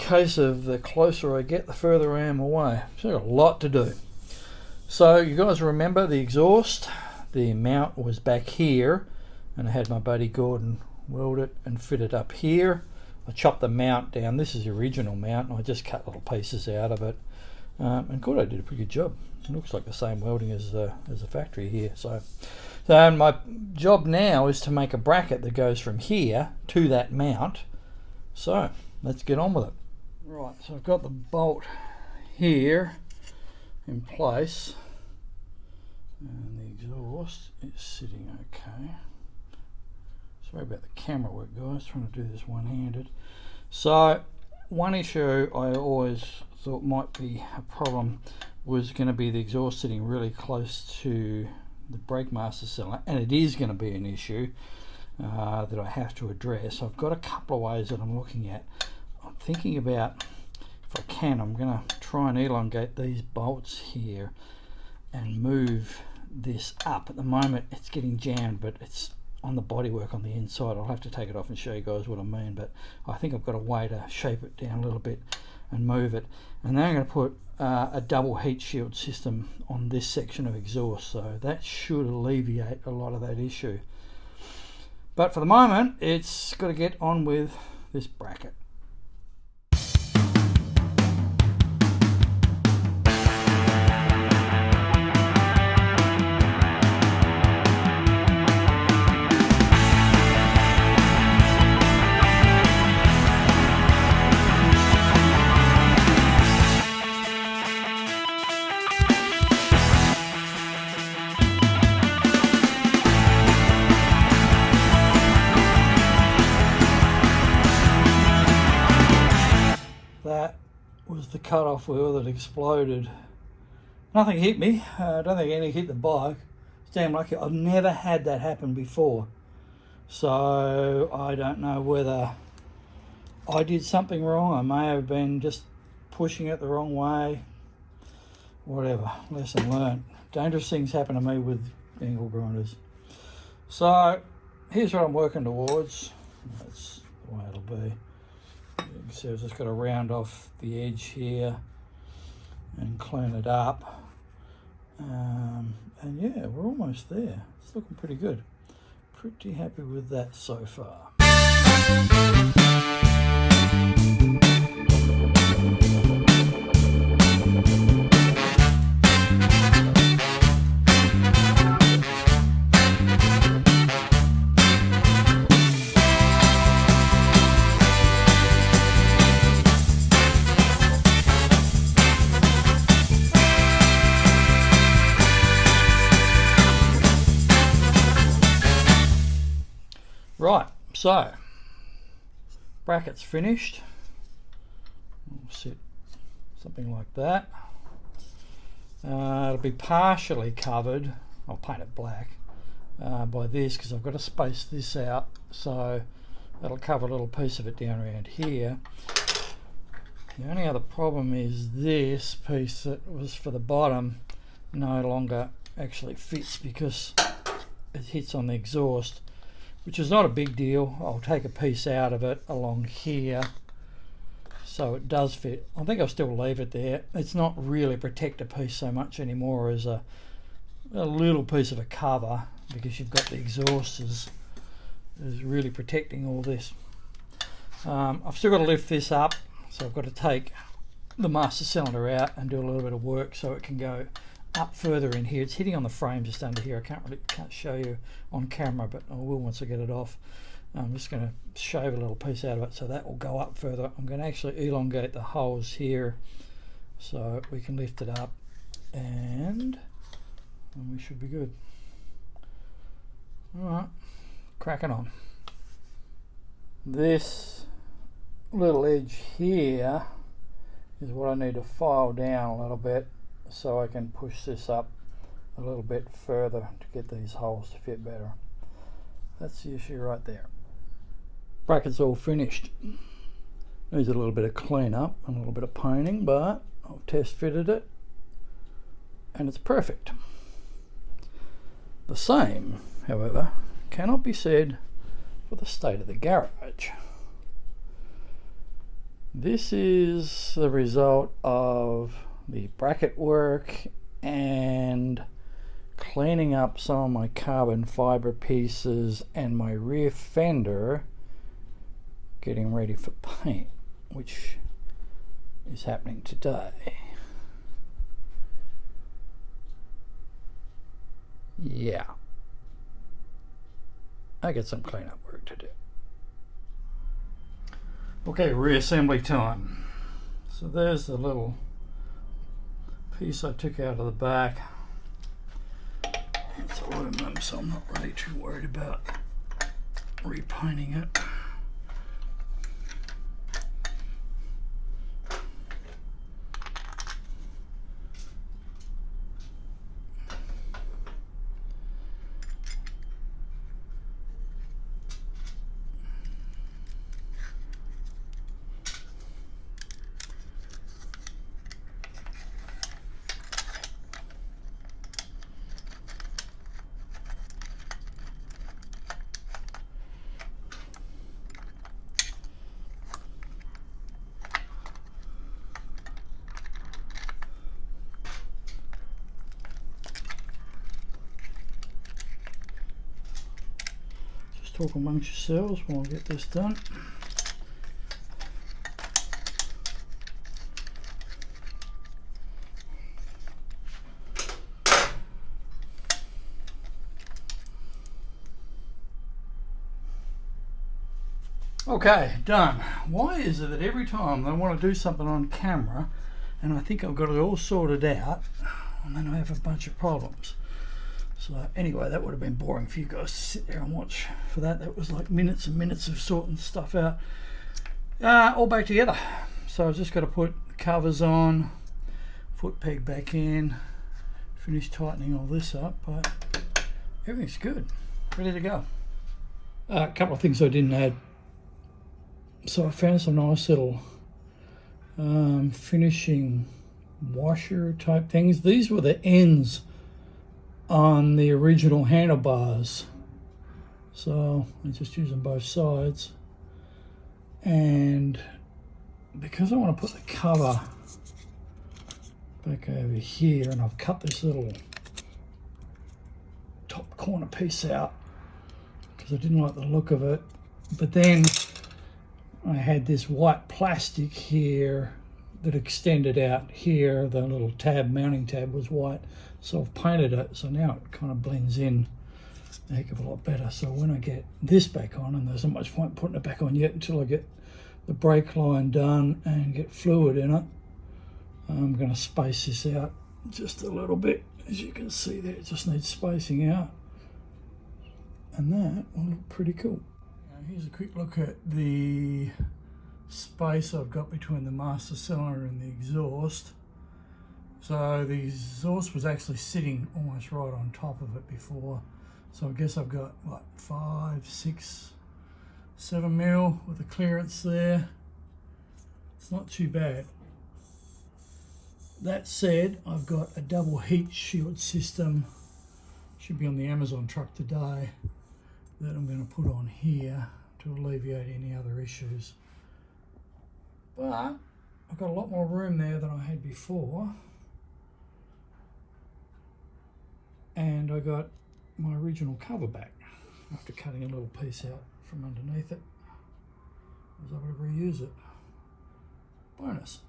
case of the closer I get, the further I am away. So I've got a lot to do. So you guys remember the exhaust? The mount was back here, and I had my buddy Gordon weld it and fit it up here. I chopped the mount down. This is the original mount, and I just cut little pieces out of it. And Gordo did a pretty good job. It looks like the same welding as the factory here. So my job now is to make a bracket that goes from here to that mount. So let's get on with it. Right, so I've got the bolt here in place, and the exhaust is sitting okay. Sorry about the camera work, guys, trying to do this one-handed. So one issue I always thought might be a problem was going to be the exhaust sitting really close to the brake master cylinder, and it is going to be an issue that I have to address. I've got a couple of ways that I'm looking at. I'm thinking about, if I can, I'm going to try and elongate these bolts here and move this up. At the moment it's getting jammed, but it's on the bodywork on the inside. I'll have to take it off and show you guys what I mean, but I think I've got a way to shape it down a little bit and move it. And then I'm going to put a double heat shield system on this section of exhaust, so that should alleviate a lot of that issue. But for the moment, it's got to get on with this bracket. That was the cut-off wheel that exploded. Nothing hit me. I don't think any hit the bike. It's damn lucky. I've never had that happen before. So I don't know whether I did something wrong. I may have been just pushing it the wrong way. Whatever. Lesson learned. Dangerous things happen to me with angle grinders. So here's what I'm working towards. That's the way it'll be. You can see I've just got to round off the edge here and clean it up. And yeah, we're almost there. It's looking pretty good. Pretty happy with that so far. Right, so bracket's finished. We'll sit something like that. It'll be partially covered. I'll paint it black by this because I've got to space this out, so that'll cover a little piece of it down around here. The only other problem is this piece that was for the bottom no longer actually fits because it hits on the exhaust, which is not a big deal. I'll take a piece out of it along here so it does fit. I think I'll still leave it there. It's not really a protector piece so much anymore as a little piece of a cover, because you've got the exhaust is really protecting all this. I've still got to lift this up, so I've got to take the master cylinder out and do a little bit of work so it can go up further in here. It's hitting on the frame just under here. I can't show you on camera, but I will once I get it off. I'm just going to shave a little piece out of it so that will go up further. I'm going to actually elongate the holes here so we can lift it up, and we should be good. Alright, cracking on. This little edge here is what I need to file down a little bit so I can push this up a little bit further to get these holes to fit better. That's the issue right there. Bracket's all finished. Needs a little bit of clean up and a little bit of painting, but I've test fitted it and it's perfect. The same, however, cannot be said for the state of the garage. This is the result of the bracket work and cleaning up some of my carbon fiber pieces and my rear fender, getting ready for paint, which is happening today. Yeah, I got some cleanup work to do. Okay, reassembly time. So there's the little piece I took out of the back. It's aluminum, so I'm not really too worried about repainting it. Talk amongst yourselves while I get this done. Okay, done. Why is it that every time I want to do something on camera and I think I've got it all sorted out, and then I have a bunch of problems? So anyway, that would have been boring for you guys to sit there and watch. For that, that was like minutes and minutes of sorting stuff out. All back together. So I've just got to put covers on, foot peg back in, finish tightening all this up, but everything's good, ready to go. A couple of things I didn't add. So I found some nice little finishing washer type things. These were the ends on the original handlebars, so I just use them both sides. And because I want to put the cover back over here, and I've cut this little top corner piece out because I didn't like the look of it, but then I had this white plastic here that extended out here. The little tab, mounting tab, was white, so I've painted it, so now it kind of blends in a heck of a lot better. So when I get this back on, and there's not much point putting it back on yet until I get the brake line done and get fluid in it, I'm going to space this out just a little bit. As you can see there, it just needs spacing out, and that will look pretty cool. Now here's a quick look at the space I've got between the master cylinder and the exhaust. So the exhaust was actually sitting almost right on top of it before, so I guess I've got what, 5, 6, 7 mil with the clearance there. It's not too bad. That said, I've got a double heat shield system, should be on the Amazon truck today, that I'm going to put on here to alleviate any other issues. But I've got a lot more room there than I had before, and I got my original cover back after cutting a little piece out from underneath it. I was able to reuse it. Bonus.